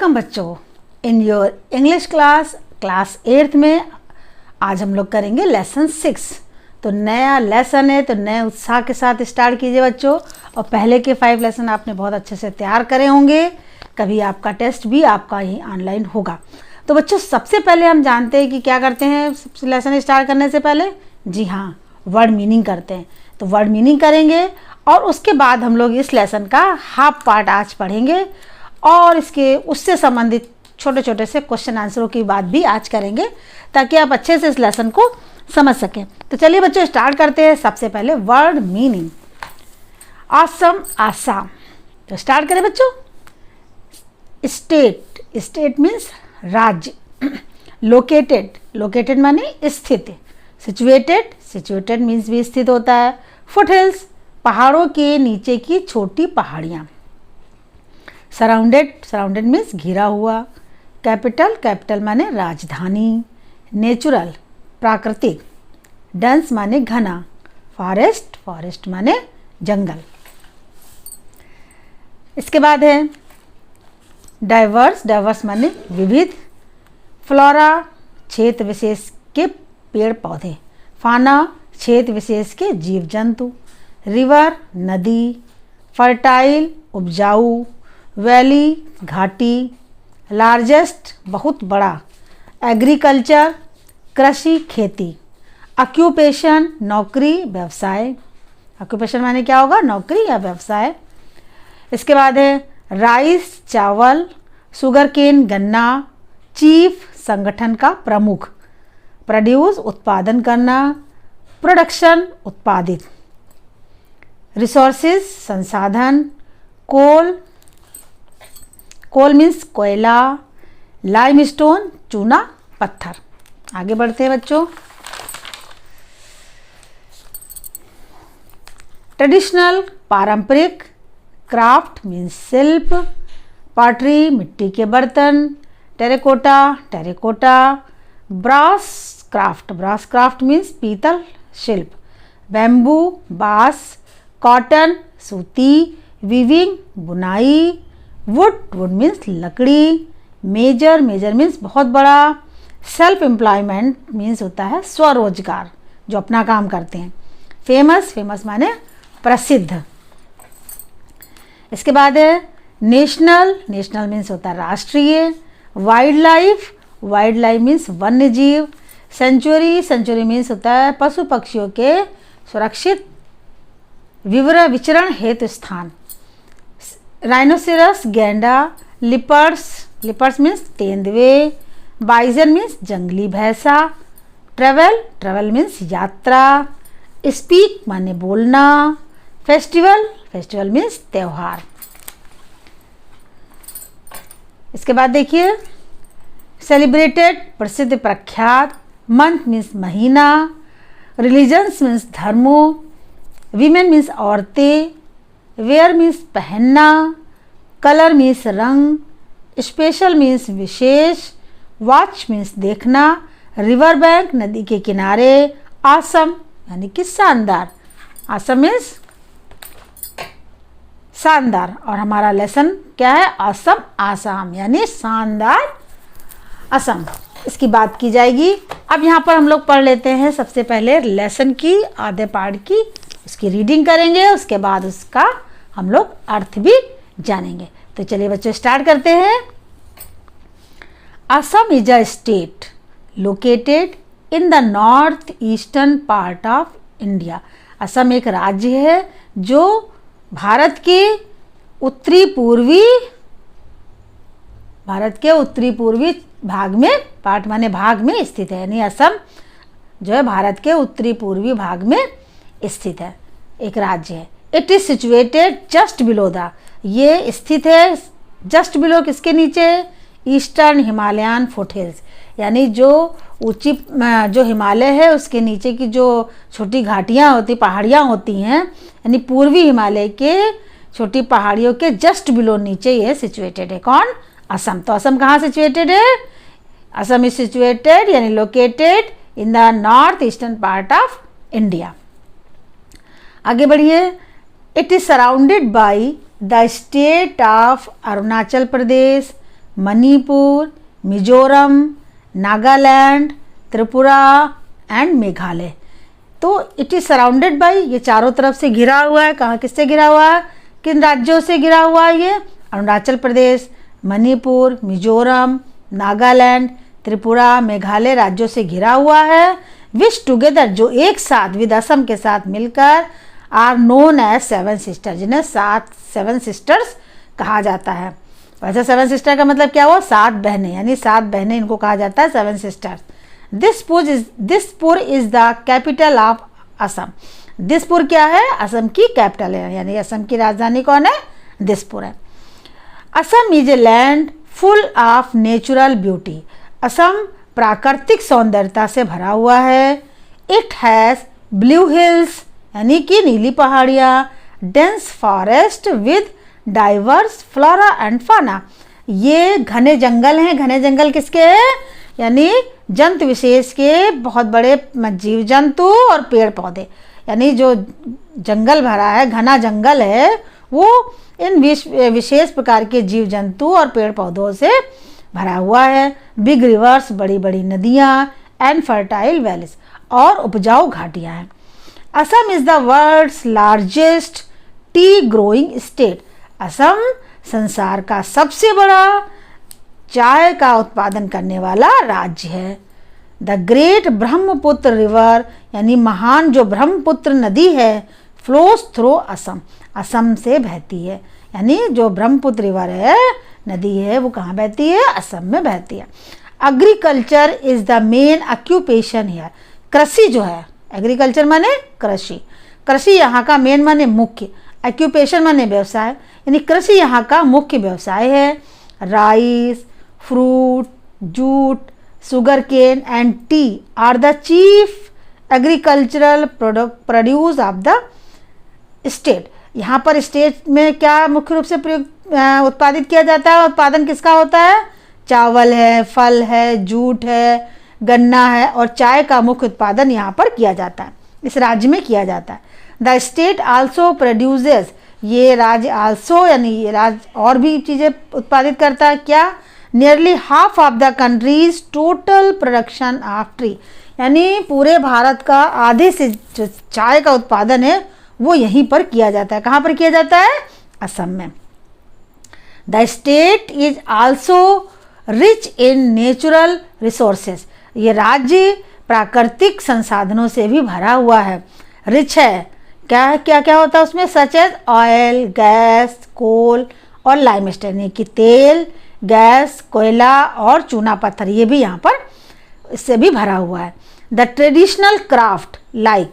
Welcome बच्चों in your English class 8th में आज हम लोग करेंगे लेसन 6। तो नया लेसन है तो नए उत्साह के साथ स्टार्ट कीजिए बच्चों। और पहले के 5 लेसन आपने बहुत अच्छे से तैयार करे होंगे, कभी आपका टेस्ट भी आपका ही ऑनलाइन होगा। तो बच्चों सबसे पहले हम जानते हैं कि क्या करते हैं लेसन स्टार्ट करने से पहले, जी हाँ, वर्ड मीनिंग करते हैं। तो वर्ड मीनिंग करेंगे और उसके बाद हम लोग इस लेसन का हाफ पार्ट आज पढ़ेंगे और इसके उससे संबंधित छोटे छोटे से क्वेश्चन आंसरों की बात भी आज करेंगे ताकि आप अच्छे से इस लेसन को समझ सकें। तो चलिए बच्चों स्टार्ट करते हैं। सबसे पहले वर्ड मीनिंग, असम, आसाम। तो स्टार्ट करें बच्चों। स्टेट, स्टेट मीन्स राज्य। लोकेटेड, लोकेटेड माने स्थित। सिचुएटेड, सिचुएटेड मीन्स भी स्थित होता है। फुटहिल्स, पहाड़ों के नीचे की छोटी पहाड़ियाँ। सराउंडेड, सराउंडेड मीन्स घिरा हुआ। कैपिटल, कैपिटल माने राजधानी। नेचुरल, प्राकृतिक। डेंस माने घना। फॉरेस्ट, फॉरेस्ट माने जंगल। इसके बाद है डाइवर्स, डाइवर्स माने विविध। फ्लोरा, क्षेत्र विशेष के पेड़ पौधे। फाना, क्षेत्र विशेष के जीव जंतु। रिवर, नदी। फर्टाइल, उपजाऊ। वैली, घाटी। लार्जेस्ट, बहुत बड़ा। एग्रीकल्चर, कृषि, खेती। ऑक्यूपेशन, नौकरी, व्यवसाय। ऑक्यूपेशन माने क्या होगा, नौकरी या व्यवसाय। इसके बाद है राइस, चावल। शुगर केन, गन्ना। चीफ, संगठन का प्रमुख। प्रोड्यूस, उत्पादन करना। प्रोडक्शन, उत्पादित। रिसोर्सेज, संसाधन। कोल, कोल मीन्स कोयला। लाइमस्टोन, चूना पत्थर। आगे बढ़ते हैं बच्चों। ट्रेडिशनल, पारंपरिक। क्राफ्ट मीन्स शिल्प। पॉटरी, मिट्टी के बर्तन। Terracotta, terracotta. Brass craft, brass craft means पीतल शिल्प। बैम्बू, बांस। कॉटन, सूती। वीविंग, बुनाई। वुड, वुड मीन्स लकड़ी। मेजर, मेजर मीन्स बहुत बड़ा। सेल्फ एम्प्लॉयमेंट मीन्स होता है स्वरोजगार, जो अपना काम करते हैं। फेमस, फेमस माने प्रसिद्ध। इसके बाद है नेशनल, नेशनल मीन्स होता है राष्ट्रीय। Wild life, wild life means वन्य जीव। सेंचुरी, सेंचुरी मीन्स होता है पशु पक्षियों के सुरक्षित विचरण हेतु स्थान। राइनोसेरस, गैंडा। लिपर्स, लिपर्स मीन्स तेंदुए। बाइजन मीन्स जंगली भैंसा। ट्रेवल, ट्रेवल मीन्स यात्रा। स्पीक माने बोलना। फेस्टिवल, फेस्टिवल मीन्स त्योहार। इसके बाद देखिए सेलिब्रेटेड, प्रसिद्ध प्रख्यात। मंथ मीन्स महीना। रिलीजन्स मीन्स धर्मों। वीमेन मीन्स औरतें। वेयर मीन्स पहनना। कलर मीन्स रंग। स्पेशल मीन्स विशेष। वॉच मीन्स देखना। रिवर बैंक, नदी के किनारे। आसम यानी कि शानदार, आसम मीन्स शानदार। और हमारा लेसन क्या है, असम, आसाम यानी शानदार असम, इसकी बात की जाएगी। अब यहाँ पर हम लोग पढ़ लेते हैं सबसे पहले लेसन की आधे पार्ट की, उसकी रीडिंग करेंगे, उसके बाद उसका हम लोग अर्थ भी जानेंगे। तो चलिए बच्चों स्टार्ट करते हैं। Assam is a state located in the north eastern part of India. Assam एक राज्य है जो भारत के उत्तरी पूर्वी भाग में, पार्ट माने भाग में स्थित है, यानी असम जो है भारत के उत्तरी पूर्वी भाग में स्थित है, एक राज्य है। It is situated just below the, ये स्थित है जस्ट बिलो किसके नीचे, ईस्टर्न हिमालयन फुटहिल्स, यानी जो ऊंची जो हिमालय है उसके नीचे की जो छोटी घाटियाँ होती, पहाड़ियाँ होती हैं, यानी पूर्वी हिमालय के छोटी पहाड़ियों के जस्ट बिलो नीचे ये सिचुएटेड है। कौन, असम। तो असम कहाँ सिचुएटेड है, असम इज सिचुएटेड यानी located in the north eastern part of India. आगे बढ़िए। It is surrounded by the state of Arunachal Pradesh, Manipur, Mizoram, Nagaland, Tripura and Meghalaya. तो इट इज सराउंडेड बाई, ये चारों तरफ से घिरा हुआ है। कहाँ किससे घिरा हुआ है, किन राज्यों से घिरा हुआ है ये? अरुणाचल प्रदेश, मणिपुर, मिजोरम, नागालैंड, त्रिपुरा, मेघालय राज्यों से घिरा हुआ है। विच टुगेदर, जो एक साथ विद असम के साथ मिलकर, are known as seven sister, जिन्हें सेवन सिस्टर्स कहा जाता है। वैसे सेवन सिस्टर का मतलब क्या हुआ? 7 बहनें, यानी 7 बहनें इनको कहा जाता है seven sisters. Dispur is the capital of Assam. Dispur क्या है? असम की कैपिटल है, यानी असम की राजधानी कौन है? दिसपुर है। Assam is a land full of natural beauty. Assam प्राकृतिक सौंदर्यता से भरा हुआ है। इट हैज़ ब्लू हिल्स, यानी कि नीली पहाड़ियाँ, dense forest with diverse flora and फाना। ये घने जंगल हैं। घने जंगल किसके हैं? यानी जंतु विशेष के, बहुत बड़े जीव जंतु और पेड़ पौधे, यानी जो जंगल भरा है, घना जंगल है, वो इन विशेष प्रकार के जीव जंतु और पेड़ पौधों से भरा हुआ है। बिग रिवर्स, बड़ी बड़ी नदियाँ, एंड फर्टाइल वैलीज, और उपजाऊ घाटियाँ हैं। Assam is the world's largest tea growing state. Assam संसार का सबसे बड़ा चाय का उत्पादन करने वाला राज्य है। द ग्रेट ब्रह्मपुत्र रिवर, यानी महान जो ब्रह्मपुत्र नदी है, फ्लोज थ्रू असम, असम से बहती है। यानी जो ब्रह्मपुत्र रिवर है, नदी है, वो कहाँ बहती है? असम में बहती है। Agriculture is the main occupation here. कृषि जो है, एग्रीकल्चर माने कृषि, कृषि यहाँ का मेन माने मुख्य, ऑक्यूपेशन माने व्यवसाय, यानी कृषि यहाँ का मुख्य व्यवसाय है। Rice, fruit, jute, sugar cane and tea are the chief agricultural produce of the state. यहाँ पर स्टेट में क्या मुख्य रूप से उत्पादित किया जाता है? उत्पादन किसका होता है? चावल है, फल है, जूट है, गन्ना है, और चाय का मुख्य उत्पादन यहाँ पर किया जाता है, इस राज्य में किया जाता है। द स्टेट आल्सो प्रोड्यूसेस, ये राज्य आल्सो यानी ये राज्य और भी चीज़ें उत्पादित करता है। क्या? Nearly half of the countries total production of tree, यानी पूरे भारत का आधे से जो चाय का उत्पादन है वो यहीं पर किया जाता है। कहाँ पर किया जाता है? असम में। The state is also rich in natural resources, ये राज्य प्राकृतिक संसाधनों से भी भरा हुआ है, रिच है। क्या क्या क्या होता है उसमें? सच एज ऑयल, गैस, कोल और लाइमस्टोन, कि तेल, गैस, कोयला और चूना पत्थर, ये भी यहाँ पर इससे भी भरा हुआ है। द ट्रेडिशनल क्राफ्ट लाइक,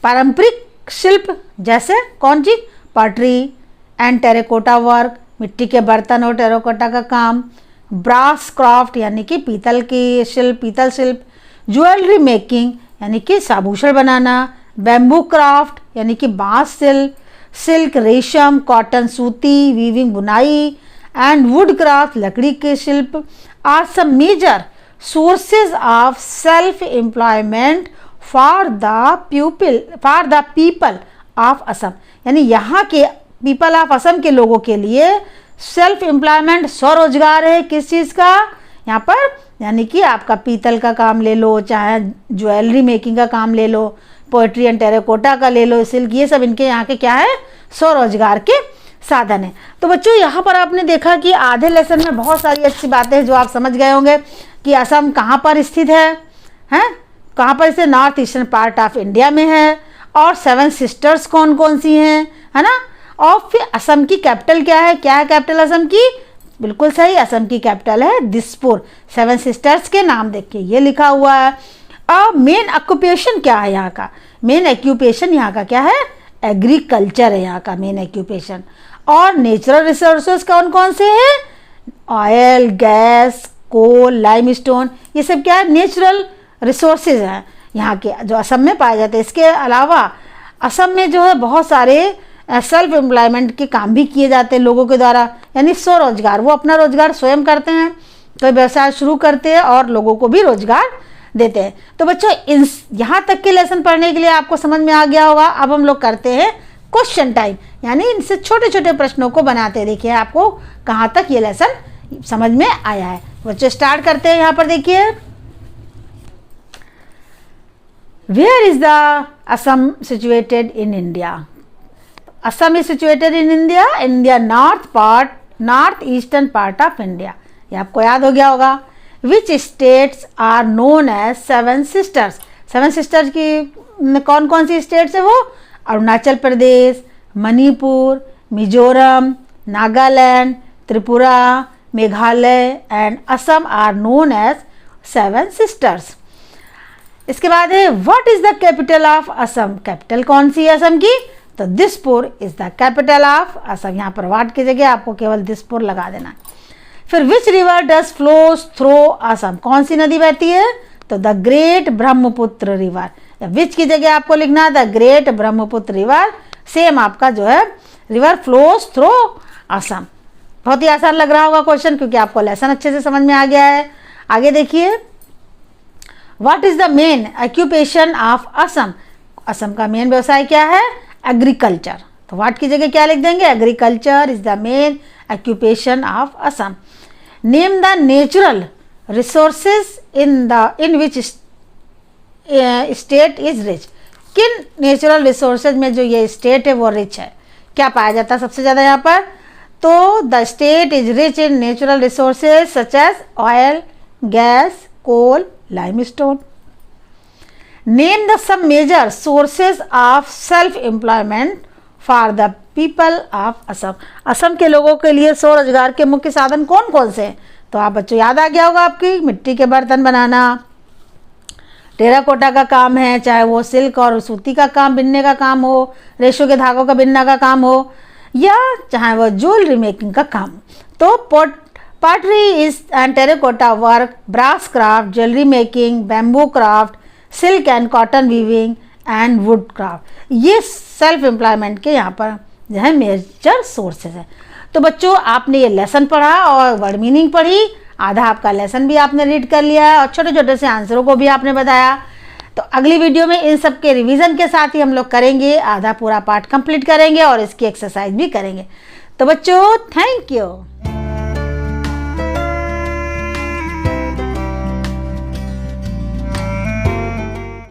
पारंपरिक शिल्प जैसे कौन चीज? पॉटरी एंड टेराकोटा वर्क, मिट्टी के बर्तन और टेराकोटा का काम। ब्रास क्राफ्ट, यानी कि पीतल की शिल्प, पीतल शिल्प। ज्वेलरी मेकिंग, यानी कि आभूषण बनाना। बैम्बू क्राफ्ट, यानी कि बांस शिल्प। सिल्क, रेशम, कॉटन, सूती, वीविंग, बुनाई। एंड वुड क्राफ्ट, लकड़ी के शिल्प, are some major sources of self employment for the people of Assam, यानी यहाँ के पीपल ऑफ असम के लोगों के लिए सेल्फ एम्प्लॉयमेंट, स्वरोजगार है। किस चीज़ का? यहाँ पर, यानी कि आपका पीतल का काम ले लो, चाहे ज्वेलरी मेकिंग का काम ले लो, पोएट्री एंड टेराकोटा का ले लो, सिल्क, ये सब इनके यहाँ के क्या है? स्वरोजगार के साधन है। तो बच्चों यहाँ पर आपने देखा कि आधे लेसन में बहुत सारी अच्छी बातें हैं जो आप समझ गए होंगे कि असम कहाँ पर स्थित है, हैं? कहाँ पर? इसे north eastern part of India में है। और सेवन सिस्टर्स कौन कौन सी हैं, है ना? और फिर असम की कैपिटल क्या है? क्या है कैपिटल असम की? बिल्कुल सही, असम की कैपिटल है दिसपुर। सेवन सिस्टर्स के नाम देखिए ये लिखा हुआ है। और मेन ऑक्यूपेशन क्या है यहाँ का? मेन ऑक्यूपेशन यहाँ का क्या है? एग्रीकल्चर है यहाँ का मेन ऑक्यूपेशन। और नेचुरल रिसोर्सेज कौन कौन से हैं? ऑयल, गैस, कोल, लाइमस्टोन, ये सब क्या है? नेचुरल रिसोर्सेज हैं यहाँ के जो असम में पाए जाते हैं। इसके अलावा असम में जो है बहुत सारे सेल्फ एम्प्लॉयमेंट के काम भी किए जाते हैं लोगों के द्वारा, यानी स्वरोजगार, वो अपना रोजगार स्वयं करते हैं, कोई व्यवसाय शुरू करते हैं और लोगों को भी रोजगार देते हैं। तो बच्चों इन यहाँ तक के लेसन पढ़ने के लिए आपको समझ में आ गया होगा। अब हम लोग करते हैं क्वेश्चन टाइम, यानी इनसे छोटे छोटे प्रश्नों को बनाते। देखिए आपको कहाँ तक ये लेसन समझ में आया है। बच्चों स्टार्ट करते हैं। यहाँ पर देखिए, where is the Assam situated in India. Assam is situated in India north eastern part of India. ये आपको याद हो गया होगा। Which states are known as seven sisters. Seven sisters की कौन कौन सी स्टेट्स है वो? Arunachal Pradesh, Manipur, Mizoram, Nagaland, Tripura, Meghalaya and Assam are known as seven sisters. इसके बाद है what is the capital of Assam. Capital कौन सी है असम की? तो Dispur is the capital of Assam. यहाँ पर वाट की जगह आपको केवल दिसपुर लगा देना। फिर which river does flows through Assam. कौन सी नदी बहती है? तो द ग्रेट ब्रह्मपुत्र रिवर। विच की जगह आपको लिखना the great Brahmaputra river. Same आपका जो है रिवर फ्लोज थ्रू असम। बहुत ही आसान लग रहा होगा क्वेश्चन, क्योंकि आपको लेसन अच्छे से समझ में आ गया है। आगे देखिए, what is the main occupation of Assam. Assam का मेन व्यवसाय क्या है? एग्रीकल्चर। तो व्हाट की जगह क्या लिख देंगे? Agriculture is the main occupation of Assam. Name the natural resources in which state is rich. किन नेचुरल रिसोर्सेज में जो ये स्टेट है वो रिच है? क्या पाया जाता है सबसे ज़्यादा यहाँ पर? तो the state is rich in natural resources such as oil, gas, coal, limestone. Name the some major sources of self employment for the people of Assam. Assam के लोगों के लिए स्वरोजगार के मुख्य साधन कौन कौन से हैं? तो आप बच्चों याद आ गया होगा आपकी, मिट्टी के बर्तन बनाना, टेराकोटा का काम है, चाहे वो सिल्क और सूती का काम बिनने का काम हो, रेशो के धागों का बिनना का काम हो, या चाहे वो ज्वेलरी मेकिंग का काम। तो pottery is and terracotta work, brass craft, jewellery making, bamboo craft, silk and cotton weaving and wood craft, ये सेल्फ एम्प्लॉयमेंट के यहाँ पर जो है मेजर सोर्सेज है। तो बच्चों आपने ये लेसन पढ़ा और वर्ड मीनिंग पढ़ी, आधा आपका लेसन भी आपने रीड कर लिया है और छोटे छोटे से आंसरों को भी आपने बताया। तो अगली वीडियो में इन सब के रिवीजन के साथ ही हम लोग करेंगे, आधा पूरा पार्ट कंप्लीट करेंगे और इसकी एक्सरसाइज भी करेंगे। तो बच्चों थैंक यू।